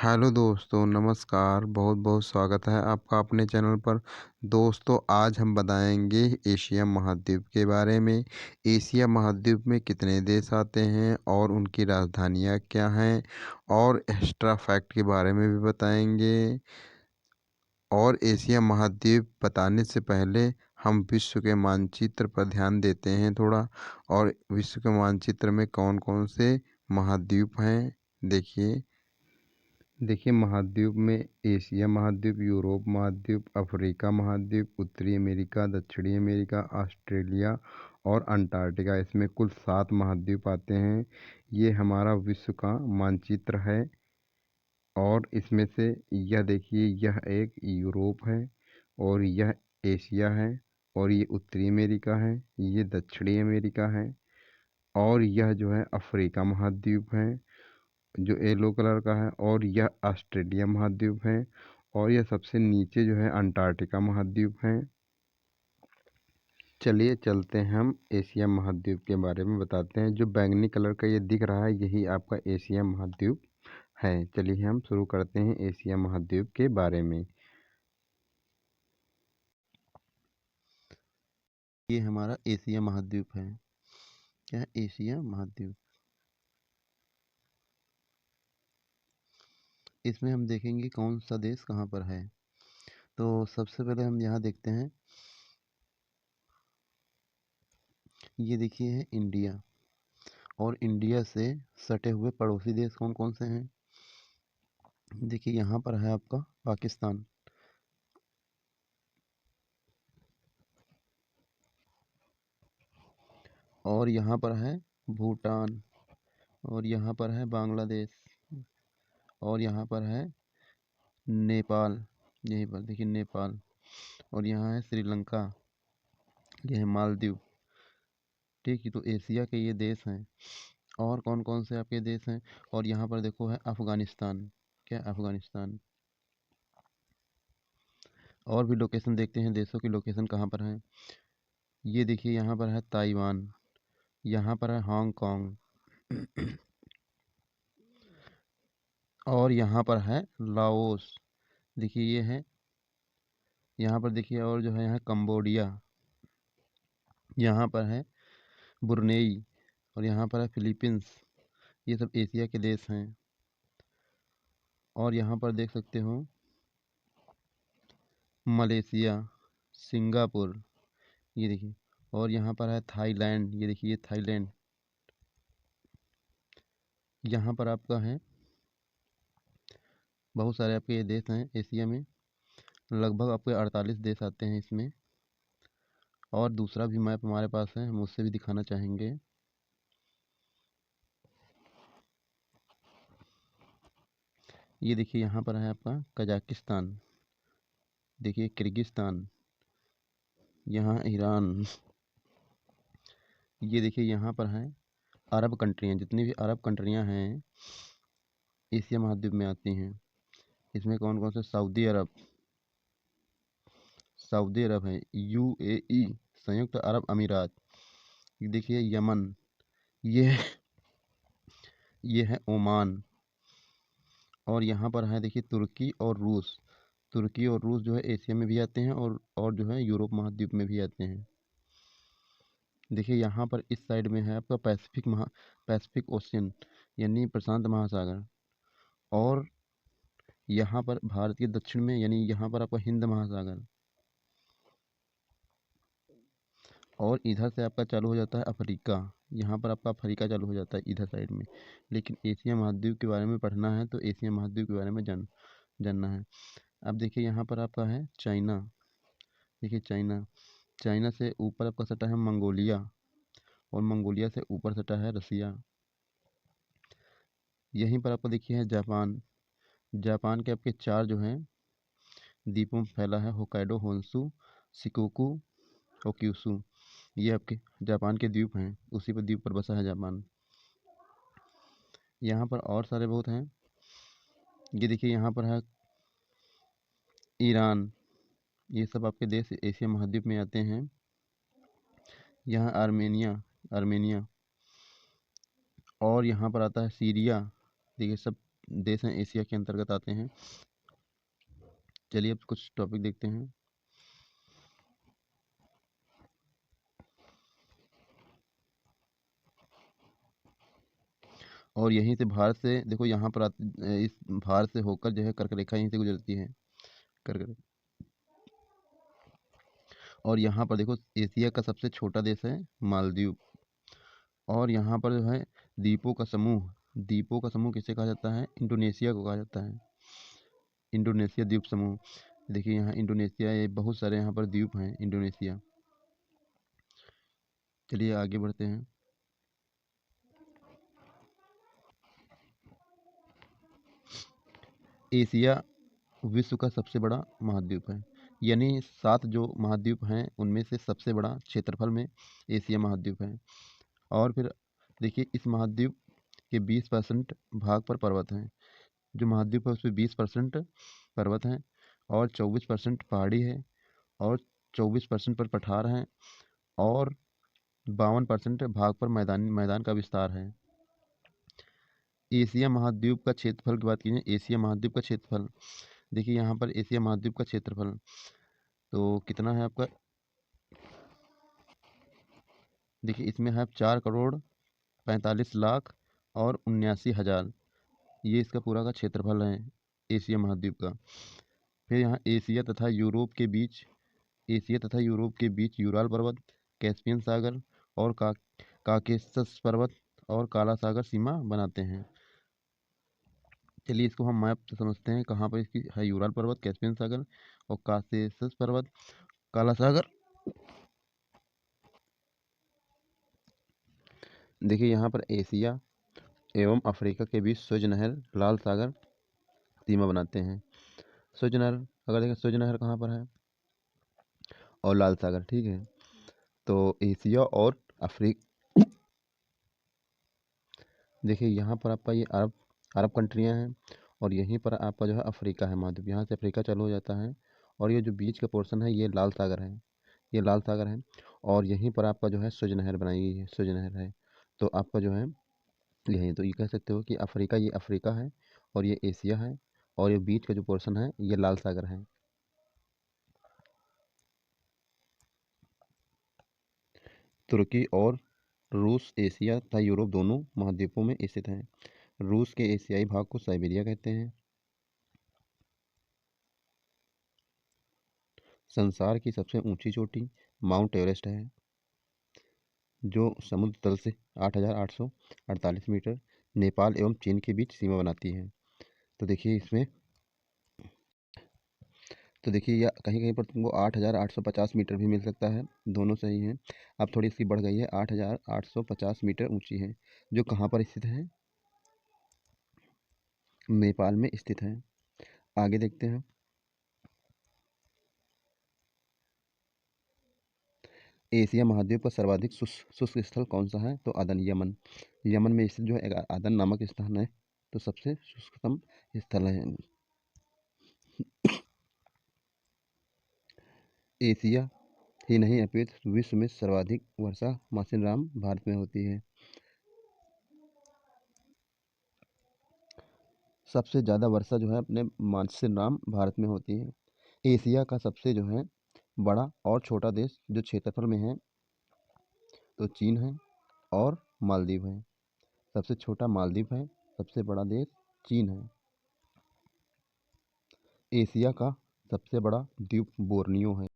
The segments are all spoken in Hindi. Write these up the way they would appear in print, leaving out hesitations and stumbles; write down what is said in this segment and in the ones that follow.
हेलो दोस्तों, नमस्कार। बहुत-बहुत स्वागत है आपका अपने चैनल पर। दोस्तों, आज हम बताएँगे एशिया महाद्वीप के बारे में। एशिया महाद्वीप में कितने देश आते हैं और उनकी राजधानियाँ क्या हैं और एक्स्ट्रा फैक्ट के बारे में भी बताएँगे। और एशिया महाद्वीप बताने से पहले हम विश्व के मानचित्र पर ध्यान देते हैं थोड़ा। और विश्व के मानचित्र में कौन-कौन से महाद्वीप हैं, देखिए महाद्वीप में एशिया महाद्वीप, यूरोप महाद्वीप, अफ्रीका महाद्वीप, उत्तरी अमेरिका, दक्षिणी अमेरिका, ऑस्ट्रेलिया और अंटार्कटिका। इसमें कुल 7 महाद्वीप आते हैं। ये हमारा विश्व का मानचित्र है। और इसमें से यह देखिए, यह एक यूरोप है और यह एशिया है और ये उत्तरी अमेरिका है, ये दक्षिणी अमेरिका है और यह जो है अफ्रीका महाद्वीप है जो येलो कलर का है, और यह ऑस्ट्रेलिया महाद्वीप है और यह सबसे नीचे जो है अंटार्कटिका महाद्वीप है। चलिए चलते हैं, हम एशिया महाद्वीप के बारे में बताते हैं। जो बैंगनी कलर का ये दिख रहा है, यही आपका एशिया महाद्वीप है। चलिए हम शुरू करते हैं एशिया महाद्वीप के बारे में। ये हमारा एशिया महाद्वीप है। क्या है? एशिया महाद्वीप। इसमें हम देखेंगे कौन सा देश कहाँ पर है। तो सबसे पहले हम यहाँ देखते हैं, ये देखिए है इंडिया। और इंडिया से सटे हुए पड़ोसी देश कौन कौन से हैं। देखिए यहाँ पर है आपका पाकिस्तान, और यहाँ पर है भूटान, और यहाँ पर है बांग्लादेश, और यहाँ पर है नेपाल। यहीं पर देखिए नेपाल, और यहाँ है श्रीलंका, ये है मालदीव। ठीक है, तो एशिया के ये देश हैं। और कौन कौन से आपके देश हैं। और यहाँ पर देखो है अफ़गानिस्तान। क्या? अफ़गानिस्तान। और भी लोकेशन देखते हैं, देशों की लोकेशन कहाँ पर है। ये देखिए यहाँ पर है ताइवान, यहाँ पर है हांगकांग, और यहाँ पर है लाओस। देखिए ये है, यहाँ पर देखिए, और जो है यहाँ कंबोडिया, यहाँ पर है ब्रुनेई, और यहाँ पर है फिलीपींस। ये सब एशिया के देश हैं। और यहाँ पर देख सकते हो मलेशिया, सिंगापुर, ये देखिए। और यहाँ पर है थाईलैंड, ये देखिए ये थाईलैंड। यहाँ पर आपका है, बहुत सारे आपके ये देश हैं एशिया में। लगभग आपके 48 देश आते हैं इसमें। और दूसरा भी मैप हमारे पास है, हम उससे भी दिखाना चाहेंगे। ये देखिए यहाँ पर है आपका कजाकिस्तान, देखिए किर्गिस्तान, यहाँ ईरान। ये देखिए यहाँ पर है अरब कंट्रियाँ, जितनी भी अरब कंट्रियाँ हैं एशिया महाद्वीप में आती हैं। इसमें कौन कौन से, सऊदी अरब है, यूएई, संयुक्त अरब अमीरात, ये देखिए यमन, ये ये है ओमान। और यहाँ पर है देखिए तुर्की और रूस। तुर्की और रूस जो है एशिया में भी आते हैं, और जो है यूरोप महाद्वीप में भी आते हैं। देखिए यहाँ पर इस साइड में है आपका पैसिफिक ओशियन, यानी प्रशांत महासागर। और यहाँ पर भारत के दक्षिण में, यानी यहाँ पर आपका हिंद महासागर। और इधर से आपका चालू हो जाता है अफ्रीका, यहाँ पर आपका अफ्रीका चालू हो जाता है इधर साइड में। लेकिन एशिया महाद्वीप के बारे में पढ़ना है तो एशिया महाद्वीप के बारे में जानना है। अब देखिए यहाँ पर आपका है चाइना। देखिए चाइना, चाइना से ऊपर आपका सटा है मंगोलिया, और मंगोलिया से ऊपर सटा है रसिया। यहीं पर आपको देखिए है जापान। जापान के आपके 4 जो हैं द्वीपों में फैला है, होक्काइडो, होन्शु, शिकोकू और क्यूशू। ये आपके जापान के द्वीप हैं, उसी पर द्वीप पर बसा है जापान। यहाँ पर और सारे बहुत हैं। ये देखिए यहाँ पर है ईरान। ये सब आपके देश एशिया महाद्वीप में आते हैं। यहाँ आर्मेनिया, और यहाँ पर आता है सीरिया। देखिए सब देश हैं एशिया के अंतर्गत आते हैं। चलिए अब कुछ टॉपिक देखते हैं। और यहीं से भारत से देखो यहाँ पर इस भारत से होकर जो है कर्क रेखा यहीं से गुजरती है, कर्क। और यहाँ पर देखो एशिया का सबसे छोटा देश है मालदीव। और यहाँ पर जो है द्वीपों का समूह किसे कहा जाता है? इंडोनेशिया को कहा जाता है, इंडोनेशिया द्वीप समूह। देखिए यहाँ इंडोनेशिया, ये बहुत सारे यहाँ पर द्वीप हैं इंडोनेशिया। चलिए आगे बढ़ते हैं। एशिया विश्व का सबसे बड़ा महाद्वीप है, यानी 7 जो महाद्वीप हैं उनमें से सबसे बड़ा क्षेत्रफल में एशिया महाद्वीप है। और फिर देखिए इस महाद्वीप के 20% भाग पर पर्वत हैं। जो महाद्वीप है उसमें 20% पर्वत हैं और 24% पहाड़ी है और 24% पर पठार हैं और 52% भाग पर मैदान मैदान का विस्तार है। एशिया महाद्वीप का क्षेत्रफल की बात कीजिए, एशिया महाद्वीप का क्षेत्रफल देखिए यहाँ पर एशिया महाद्वीप का क्षेत्रफल तो कितना है आपका? देखिए इसमें है 4,45,00,000 और 79,000, ये इसका पूरा का क्षेत्रफल है एशिया महाद्वीप का। फिर यहाँ एशिया तथा यूरोप के बीच यूराल पर्वत, कैस्पियन सागर और काकेशस पर्वत और काला सागर सीमा बनाते हैं। चलिए इसको हम मैप से समझते हैं, कहाँ पर इसकी है यूराल पर्वत, कैस्पियन सागर और काकेशस पर्वत, काला सागर। देखिए यहाँ पर एशिया एवं अफ्रीका के बीच सुएज नहर, लाल सागर सीमा बनाते हैं। सुएज नहर, अगर देखें सुएज नहर कहाँ पर है और लाल सागर, ठीक है। तो एशिया और अफ्रीका, देखिए यहाँ पर आपका ये अरब अरब कंट्रियाँ हैं और यहीं पर आपका जो है अफ्रीका है महाद्वीप, यहाँ से अफ्रीका चालू हो जाता है। और ये जो बीच का पोर्शन है ये लाल सागर है, ये लाल सागर है। और यहीं पर आपका जो है सुएज नहर बनाई गई है, सुएज नहर है। तो आपका जो है यही तो ये कह सकते हो कि अफ्रीका, ये अफ्रीका है और ये एशिया है और ये बीच का जो पोर्शन है ये लाल सागर है। तुर्की और रूस एशिया तथा यूरोप दोनों महाद्वीपों में स्थित हैं। रूस के एशियाई भाग को साइबेरिया कहते हैं। संसार की सबसे ऊंची चोटी माउंट एवरेस्ट है, जो समुद्र तल से 8,848 मीटर नेपाल एवं चीन के बीच सीमा बनाती है। तो देखिए इसमें, तो देखिए यह कहीं कहीं पर तुमको 8,850 मीटर भी मिल सकता है, दोनों सही हैं। अब थोड़ी इसकी बढ़ गई है, 8,850 मीटर ऊंची है, जो कहाँ पर स्थित है? नेपाल में स्थित है। आगे देखते हैं। एशिया महाद्वीप का सर्वाधिक शुष्क स्थल कौन सा है? तो अदन, यमन। यमन में स्थित जो है एक अदन नामक स्थान है, तो सबसे शुष्कतम स्थल है। एशिया ही नहीं अपितु विश्व में सर्वाधिक वर्षा मासिनराम भारत में होती है। सबसे ज़्यादा वर्षा जो है अपने मानसिनराम भारत में होती है। एशिया का सबसे जो है बड़ा और छोटा देश जो क्षेत्रफल में है तो चीन है और मालदीव है। सबसे छोटा मालदीव है, सबसे बड़ा देश चीन है। एशिया का सबसे बड़ा द्वीप बोर्नियो है।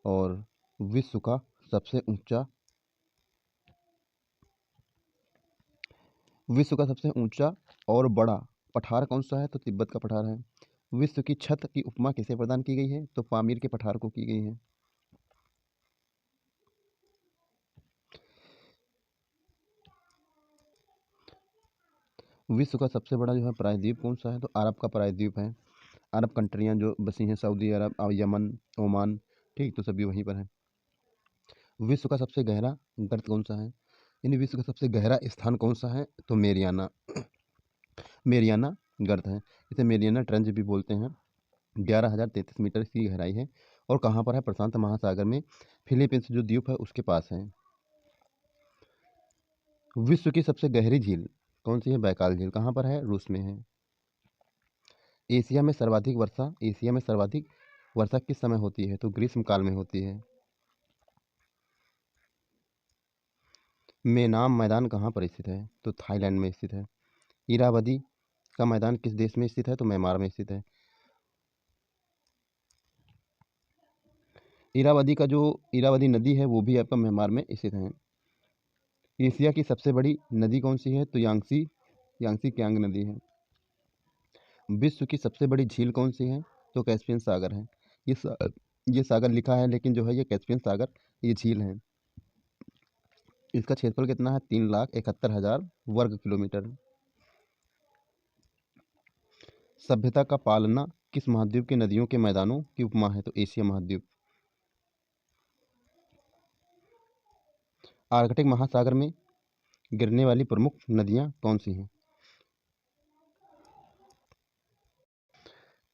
और विश्व का सबसे ऊंचा विश्व का सबसे ऊंचा और बड़ा पठार कौन सा है? तो तिब्बत का पठार है। विश्व की छत की उपमा किसे प्रदान की गई है? तो पामीर के पठार को की गई है। विश्व का सबसे बड़ा जो है प्रायद्वीप कौन सा है? तो अरब का प्रायद्वीप है। अरब कंट्रियां जो बसी हैं, सऊदी अरब और यमन, ओमान, ठीक, तो सभी वहीं पर है। विश्व का सबसे गहरा गर्त कौन सा है? यानी विश्व का सबसे गहरा स्थान कौन सा है? तो मेरियाना गर्त है। इसे मेरियाना ट्रेंच भी बोलते हैं। 11,033 मीटर इसकी गहराई है और कहाँ पर है? प्रशांत महासागर में, फिलीपींस जो द्वीप है उसके पास है। विश्व की सबसे गहरी झील कौन सी है? बैकाल झील। कहाँ पर है? रूस में है। एशिया में सर्वाधिक वर्षा किस समय होती है? तो ग्रीष्मकाल में होती है। मेनाम मैदान कहाँ पर स्थित है? तो थाईलैंड में स्थित है। इरावदी का मैदान किस देश में स्थित है? तो म्यांमार में स्थित है। इरावदी नदी है वो भी आपका म्यांमार में स्थित है। एशिया की सबसे बड़ी नदी कौन सी है? तो यांगसी कियांग नदी है। विश्व की सबसे बड़ी झील कौन सी है? तो कैस्पियन सागर है। ये सा, ये सागर लिखा है लेकिन जो है ये कैस्पियन सागर ये झील है। इसका क्षेत्रफल कितना है? 3,71,000 वर्ग किलोमीटर। सभ्यता का पालना किस महाद्वीप के नदियों के मैदानों की उपमा है? तो एशिया महाद्वीप। आर्कटिक महासागर में गिरने वाली प्रमुख नदियां कौन सी हैं?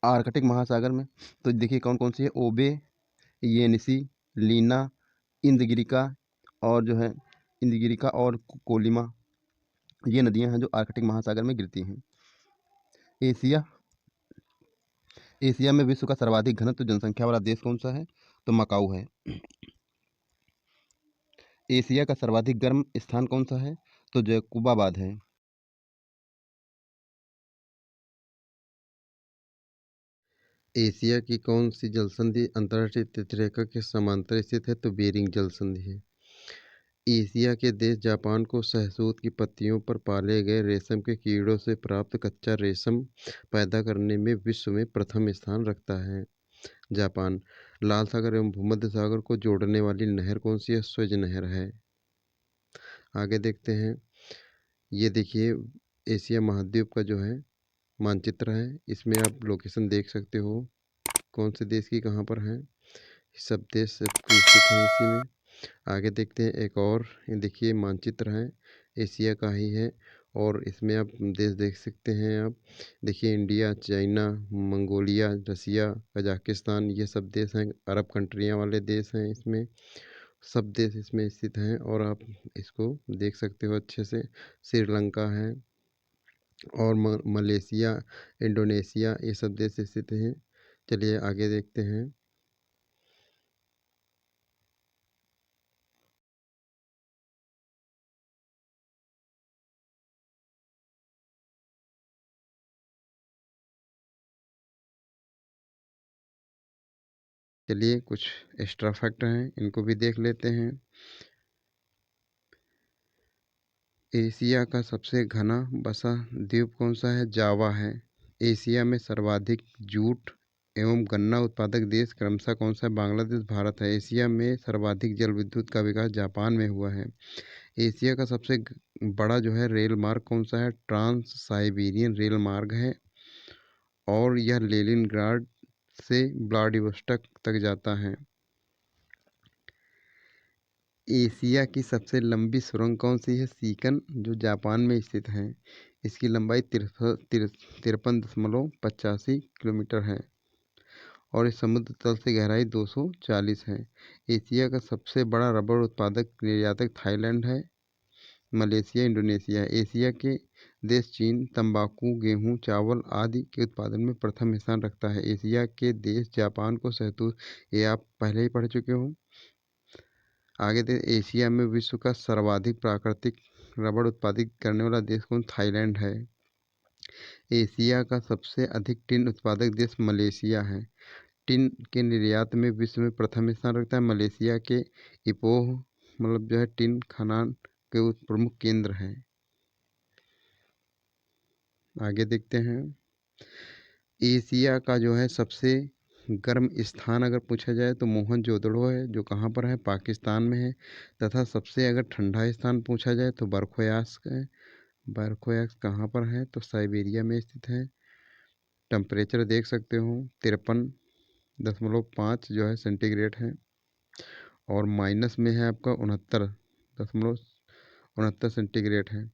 आर्कटिक महासागर में तो देखिए कौन कौन सी है। ओबे, येनिसी, लीना, इंदगिरिका और जो है इंदगिरिका और कोलिमा, ये नदियां हैं जो आर्कटिक महासागर में गिरती हैं। एशिया एशिया में विश्व का सर्वाधिक घनत्व जनसंख्या वाला देश कौन सा है? तो मकाऊ है। एशिया का सर्वाधिक गर्म स्थान कौन सा है? तो जैकुबाबाद है। एशिया की कौन सी जलसंधि अंतर्राष्ट्रीय तिथिरेखा के समांतर स्थित है? तो बेरिंग जलसंधि है। एशिया के देश जापान को शहतूत की पत्तियों पर पाले गए रेशम के कीड़ों से प्राप्त कच्चा रेशम पैदा करने में विश्व में प्रथम स्थान रखता है। जापान। लाल सागर एवं भूमध्य सागर को जोड़ने वाली नहर कौन सी है? स्वेज नहर है। आगे देखते हैं। ये देखिए एशिया महाद्वीप का जो है मानचित्र है। इसमें आप लोकेशन देख सकते हो कौन से देश की कहाँ पर है। सब देश स्थित हैं इसी में। आगे देखते हैं एक और। ये देखिए मानचित्र है, एशिया का ही है और इसमें आप देश देख सकते हैं। आप देखिए इंडिया, चाइना, मंगोलिया, रसिया, कजाकिस्तान, ये सब देश हैं। अरब कंट्रियां वाले देश हैं इसमें। सब देश इसमें स्थित हैं और आप इसको देख सकते हो अच्छे से। श्रीलंका है और मलेशिया, इंडोनेशिया, ये सब देश स्थित हैं। चलिए आगे देखते हैं। चलिए कुछ एक्स्ट्रा फैक्ट हैं, इनको भी देख लेते हैं। एशिया का सबसे घना बसा द्वीप कौन सा है? जावा है। एशिया में सर्वाधिक जूट एवं गन्ना उत्पादक देश क्रमशः कौन सा है? बांग्लादेश, भारत है। एशिया में सर्वाधिक जल विद्युत का विकास जापान में हुआ है। एशिया का सबसे बड़ा जो है रेल मार्ग कौन सा है? ट्रांस साइबेरियन रेल मार्ग है और यह लेनिनग्राड से व्लादिवोस्टॉक तक जाता है। एशिया की सबसे लंबी सुरंग कौन सी है? सीकन, जो जापान में स्थित है। इसकी लंबाई 53.85 किलोमीटर है और इस समुद्र तल से गहराई 240 है। एशिया का सबसे बड़ा रबर उत्पादक निर्यातक थाईलैंड है। मलेशिया, इंडोनेशिया है। एशिया के देश चीन तंबाकू, गेहूं, चावल आदि के उत्पादन में प्रथम स्थान रखता है। एशिया के देश जापान को शहतूत, ये आप पहले ही पढ़ चुके हो। आगे दे एशिया में विश्व का सर्वाधिक प्राकृतिक रबड़ उत्पादित करने वाला देश कौन? थाईलैंड है। एशिया का सबसे अधिक टिन उत्पादक देश मलेशिया है। टिन के निर्यात में विश्व में प्रथम स्थान रखता है। मलेशिया के इपोह मतलब जो है टिन खनन के प्रमुख केंद्र हैं। आगे देखते हैं। एशिया का जो है सबसे गर्म स्थान अगर पूछा जाए तो मोहनजोदड़ो है, जो कहाँ पर है? पाकिस्तान में है। तथा सबसे अगर ठंडा स्थान पूछा जाए तो बर्खोयास्क है। बर्खोयास्क कहाँ पर है? तो साइबेरिया में स्थित है। टेम्परेचर देख सकते हो 53.5 जो है सेंटीग्रेड है और माइनस में है आपका 69.69 सेंटीग्रेड है।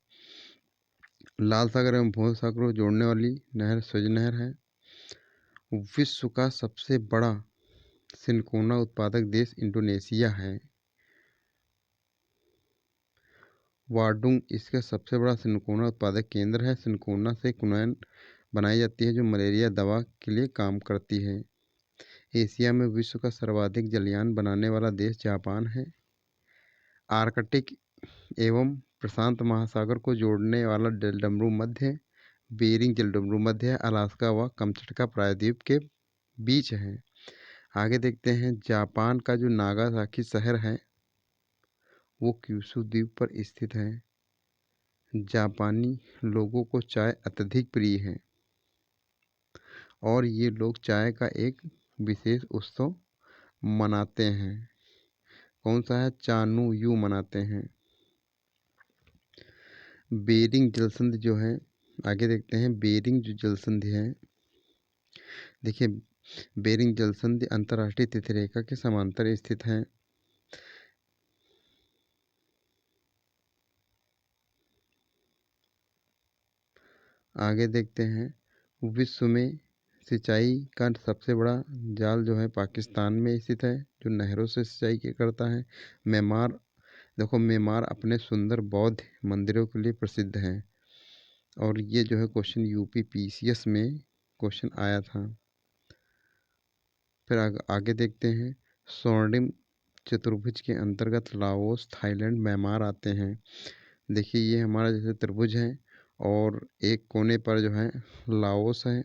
लाल सागर एवं भूमध्य सागर को जोड़ने वाली नहर स्वेज नहर है। विश्व का सबसे बड़ा सिनकोना उत्पादक देश इंडोनेशिया है। वाडुंग इसका सबसे बड़ा सिनकोना उत्पादक केंद्र है। सिनकोना से क्विनोन बनाई जाती है जो मलेरिया दवा के लिए काम करती है। एशिया में विश्व का सर्वाधिक जलयान बनाने वाला देश जापान है। आर्कटिक एवं प्रशांत महासागर को जोड़ने वाला जलडमरू मध्य है। बेरिंग जलडमरू मध्य है। अलास्का व कमचटका प्रायद्वीप के बीच है। आगे देखते हैं, जापान का जो नागासाकी शहर है वो क्यूशू द्वीप पर स्थित है। जापानी लोगों को चाय अत्यधिक प्रिय है और ये लोग चाय का एक विशेष उत्सव मनाते हैं। कौन सा है? चानु यू मनाते हैं। बेरिंग जलसंधि जो है, आगे देखते हैं, बेरिंग जो जलसंधि है, देखिए बेरिंग जलसंधि अंतर्राष्ट्रीय तिथि रेखा के समांतर स्थित है। आगे देखते हैं, विश्व में सिंचाई का सबसे बड़ा जाल जो है पाकिस्तान में स्थित है, जो नहरों से सिंचाई करता है। म्यांमार, देखो म्यांमार अपने सुंदर बौद्ध मंदिरों के लिए प्रसिद्ध है और ये जो है क्वेश्चन यूपी पीसीएस में क्वेश्चन आया था। फिर आगे देखते हैं, स्वर्णिम चतुर्भुज के अंतर्गत लाओस, थाईलैंड, म्यांमार आते हैं। देखिए ये हमारा जैसे त्रिभुज है और एक कोने पर जो है लाओस है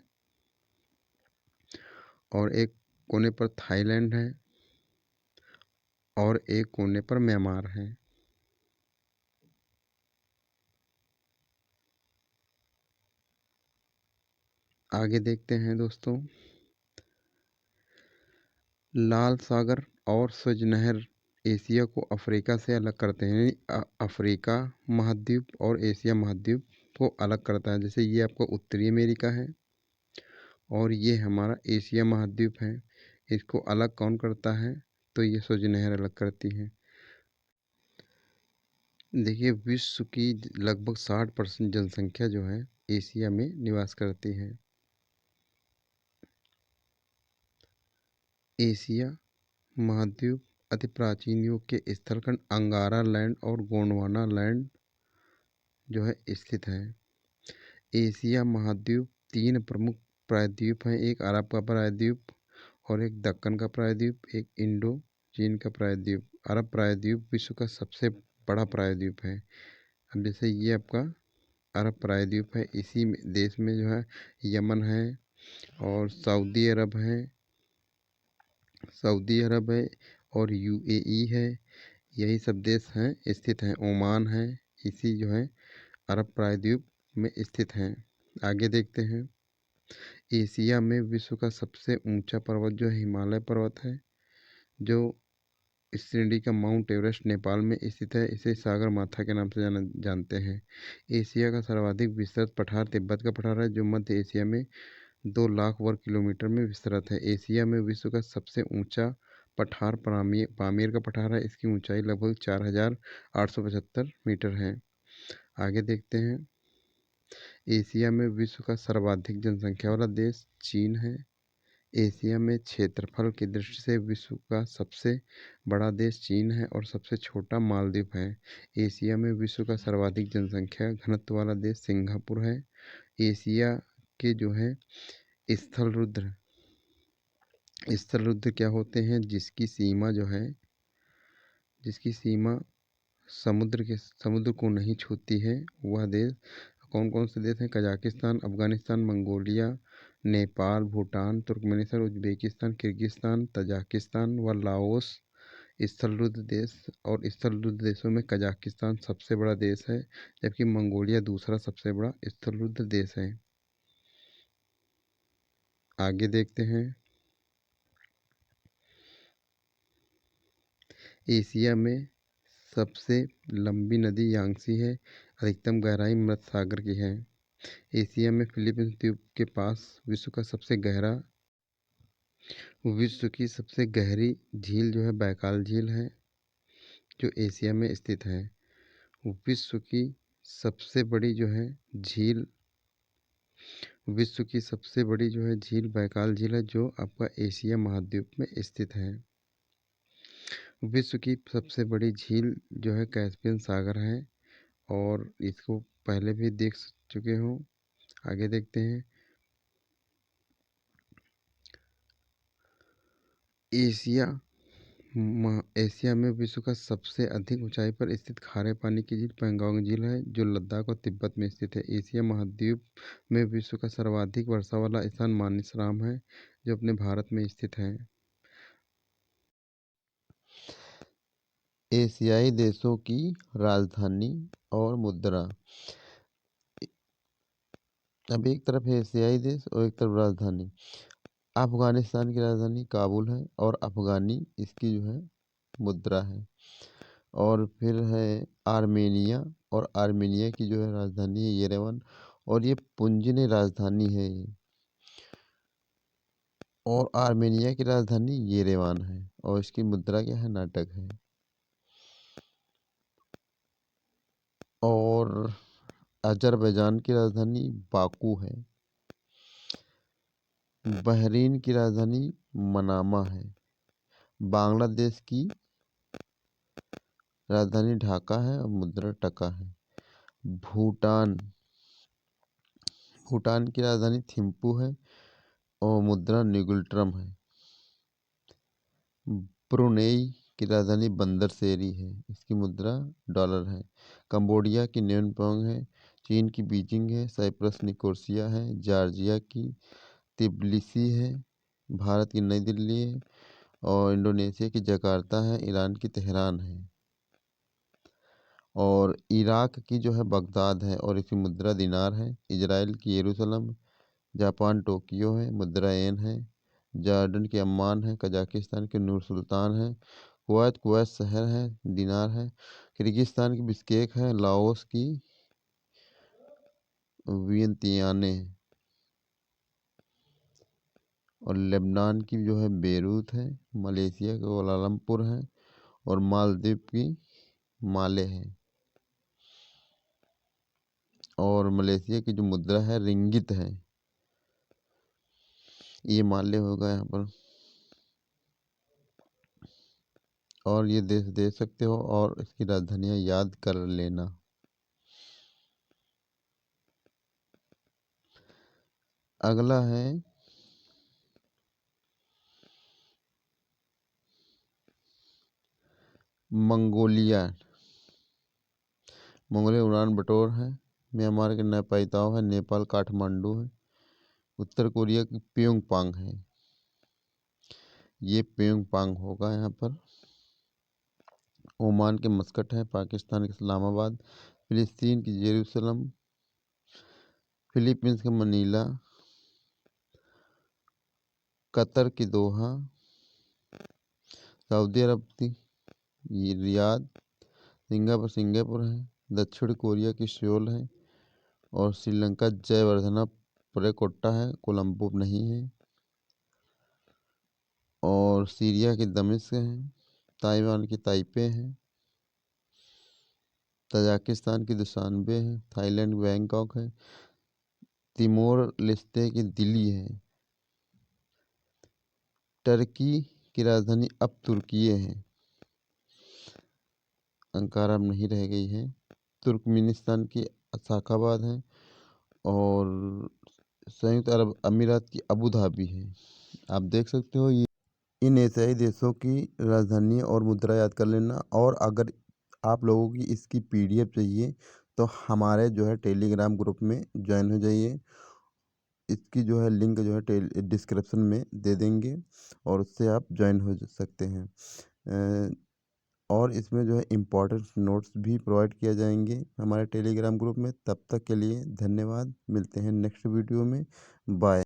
और एक कोने पर थाईलैंड है और एक कोने पर म्यांमार है। आगे देखते हैं दोस्तों, लाल सागर और स्वेज नहर एशिया को अफ्रीका से अलग करते हैं। अफ्रीका महाद्वीप और एशिया महाद्वीप को अलग करता है। जैसे ये आपका उत्तरी अमेरिका है और ये हमारा एशिया महाद्वीप है। इसको अलग कौन करता है? तो ये स्वेज नहर अलग करती है। देखिए विश्व की लगभग 60% जनसंख्या जो है एशिया में निवास करती है। एशिया महाद्वीप अति प्राचीन युग के स्थलखंड अंगारा लैंड और गोंडवाना लैंड जो है स्थित है। एशिया महाद्वीप 3 प्रमुख प्रायद्वीप हैं, एक अरब का प्रायद्वीप और एक दक्कन का प्रायद्वीप, एक इंडो चीन का प्रायद्वीप। अरब प्रायद्वीप विश्व का सबसे बड़ा प्रायद्वीप है। अब जैसे ये आपका अरब प्रायद्वीप है, इसी देश में जो है यमन है और सऊदी अरब है और यूएई है। यही सब देश हैं स्थित हैं। ओमान है, इसी जो है अरब प्रायद्वीप में स्थित हैं। आगे देखते हैं, एशिया में विश्व का सबसे ऊंचा पर्वत जो है हिमालय पर्वत है, जो इस श्रेणी का माउंट एवरेस्ट नेपाल में स्थित है। इसे सागर माथा के नाम से जानते हैं। एशिया का सर्वाधिक विस्तृत पठार तिब्बत का पठार है, जो मध्य एशिया में 2 लाख वर्ग किलोमीटर में विस्तृत है। एशिया में विश्व का सबसे ऊंचा पठार पामीर का पठार है। इसकी ऊंचाई लगभग 4875 मीटर है। आगे देखते हैं, एशिया में विश्व का सर्वाधिक जनसंख्या वाला देश चीन है। एशिया में क्षेत्रफल की दृष्टि से विश्व का सबसे बड़ा देश चीन है और सबसे छोटा मालदीव है। एशिया में विश्व का सर्वाधिक जनसंख्या घनत्व वाला देश सिंगापुर है। एशिया के जो है स्थल रुद्र क्या होते हैं? जिसकी सीमा समुद्र को नहीं छूती है वह देश। कौन कौन से देश हैं? Kazakhstan, Afghanistan, Mongolia, Nepal, Bhutan, Turkmenistan, Uzbekistan, Kyrgyzstan, Tajikistan व लाओस स्थलरुद्ध देश। और स्थलरुद्ध देशों में कजाकिस्तान सबसे बड़ा देश है, जबकि मंगोलिया दूसरा सबसे बड़ा स्थलरुद्ध देश है। आगे देखते हैं, एशिया में सबसे लंबी नदी यांगसी है। अधिकतम गहराई मृत सागर की है। एशिया में फिलीपींस द्वीप के पास विश्व की सबसे गहरी झील जो है बैकाल झील है, जो एशिया में स्थित है। विश्व की सबसे बड़ी जो है झील बैकाल झील है, जो आपका एशिया महाद्वीप में स्थित है। विश्व की सबसे बड़ी झील जो है कैस्पियन सागर है और इसको पहले भी देख चुके हो। आगे देखते हैं। एशिया में विश्व का सबसे अधिक ऊंचाई पर स्थित खारे पानी की झील पैंगोंग झील है, जो लद्दाख और तिब्बत में स्थित है। एशिया महाद्वीप में विश्व का सर्वाधिक वर्षा वाला स्थान मानसरोवर है, जो अपने भारत में स्थित है। एशियाई देशों की राजधानी और मुद्रा। अब एक तरफ है एशियाई देश और एक तरफ राजधानी। अफगानिस्तान की राजधानी काबुल है और अफगानी इसकी जो है मुद्रा है। और फिर है आर्मेनिया, और आर्मेनिया की जो है राजधानी है येरेवन, और ये पुंजनी राजधानी है ये। और आर्मेनिया की राजधानी येरेवान है और इसकी मुद्रा क्या है, नाटक है। और अजरबैजान की राजधानी बाकू है। बहरीन की राजधानी मनामा है। बांग्लादेश की राजधानी ढाका है और मुद्रा टका है। भूटान भूटान की राजधानी थिम्पू है और मुद्रा निगुल्ट्रम है। ब्रुनेई की राजधानी बंदर सेरी है, इसकी मुद्रा डॉलर है। कंबोडिया की न्योनपोंग है। चीन की बीजिंग है। साइप्रस निकोसिया है। जॉर्जिया की तिब्लिसी है। भारत की नई दिल्ली है। और इंडोनेशिया की जकार्ता है। ईरान की तेहरान है। और इराक की जो है बगदाद है और इसकी मुद्रा दिनार है। इजराइल की यरूशलेम। जापान टोक्यो है, मुद्रा येन है। जॉर्डन की अम्मान है। कजाकिस्तान की नूर सुल्तान है। कुवैत शहर है, दिनार है। किर्गिस्तान की बिश्केक है। लाओस की वियंतियाने है। और लेबनान की जो है बेरूत है। मलेशिया का कोलालमपुर है। और मालदीव की माले है। और मलेशिया की जो मुद्रा है रिंगित है। ये माले होगा यहाँ पर। और ये देश देख सकते हो और इसकी राजधानियाँ याद कर लेना। अगला है मंगोलिया। मंगोलिया उड़ान बटोर है। म्यांमार के नैपाइताव है। नेपाल काठमांडू है। उत्तर कोरिया की प्योंगयांग है। ये प्योंगयांग होगा यहाँ पर। ओमान के मस्कट है। पाकिस्तान के इस्लामाबाद। फिलिस्तीन की जेरूसलम। फिलीपींस के मनीला। कतर की दोहा। सऊदी अरब की ये रियाद। सिंगापुर है। दक्षिण कोरिया की सियोल है। और श्रीलंका जयवर्धना पुरेकोट्टा है, कोलंबो नहीं है। और सीरिया की दमिश्क है। ताइवान की ताइपे है। तजाकिस्तान की दुशानबे है। थाईलैंड बैंकॉक है। तिमोर लेस्ते की दिल्ली है। टर्की की राजधानी अब तुर्की है, अंकारा अब नहीं रह गई है। तुर्कमेनिस्तान की अशाखाबाद है। और संयुक्त अरब अमीरात की अबू धाबी है। आप देख सकते हो ये इन एशियाई देशों की राजधानी और मुद्रा याद कर लेना। और अगर आप लोगों की इसकी पीडीएफ चाहिए तो हमारे जो है टेलीग्राम ग्रुप में ज्वाइन हो जाइए। इसकी जो है लिंक जो है डिस्क्रिप्शन में दे देंगे और उससे आप ज्वाइन हो सकते हैं। और इसमें जो है इम्पोर्टेंट नोट्स भी प्रोवाइड किया जाएंगे हमारे टेलीग्राम ग्रुप में। तब तक के लिए धन्यवाद। मिलते हैं नेक्स्ट वीडियो में। बाय।